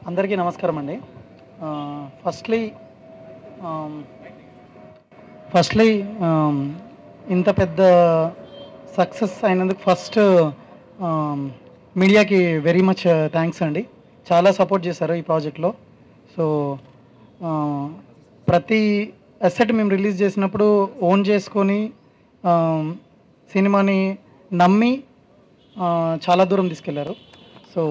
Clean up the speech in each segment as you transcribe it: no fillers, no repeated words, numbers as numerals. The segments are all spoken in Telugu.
అందరికీ నమస్కారం అండి. ఫస్ట్లీ ఫస్ట్లీ ఇంత పెద్ద సక్సెస్ అయినందుకు ఫస్ట్ మీడియాకి వెరీ మచ్ థ్యాంక్స్ అండి. చాలా సపోర్ట్ చేశారు ఈ ప్రాజెక్ట్లో. సో ప్రతి అసెట్ మేము రిలీజ్ చేసినప్పుడు ఓన్ చేసుకొని సినిమాని నమ్మి చాలా దూరం తీసుకెళ్లారు. So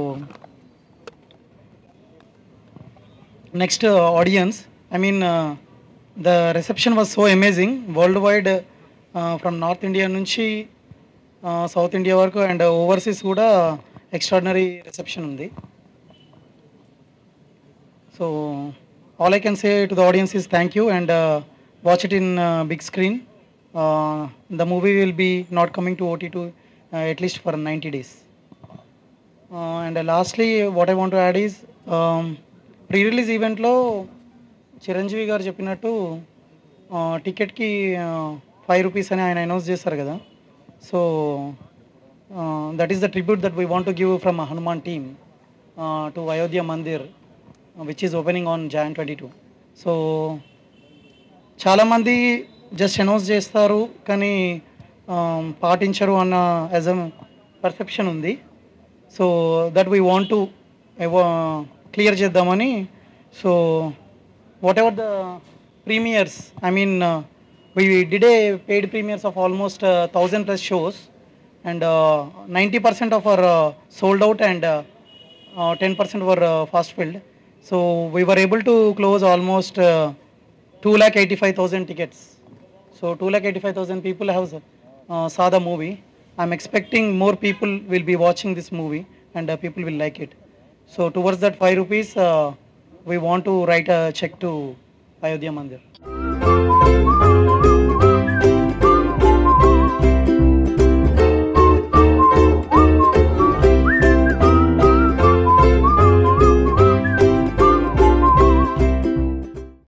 next audience, I mean the reception was so amazing worldwide, from north india nunchi south india varaku and overseas kuda extraordinary reception undi. So all I can say to the audience is thank you, and watch it in big screen. The movie will be not coming to OTT at least for 90 days. And lastly what I want to add is, pre release ఈవెంట్లో చిరంజీవి గారు చెప్పినట్టు టికెట్కి ₹5 అని ఆయన అనౌన్స్ చేశారు కదా. So that is the tribute that we want to give from Hanuman team to Ayodhya Mandir which is opening on Jan 22. So చాలామంది జస్ట్ అనౌన్స్ చేస్తారు కానీ పాటించరు అన్న యాజ్ అ పర్సెప్షన్ ఉంది. So that we want to clear చేద్దామని. So whatever the premieres, I mean we did a paid premieres of almost 1,000+ shows, and 90% of our sold out, and 10% were fast filled. So we were able to close almost 2,85,000 tickets. So 2,85,000 people have saw the movie. I'm expecting more people will be watching this movie, and people will like it. So towards that ₹5, we want to write a check to Ayodhya Mandir.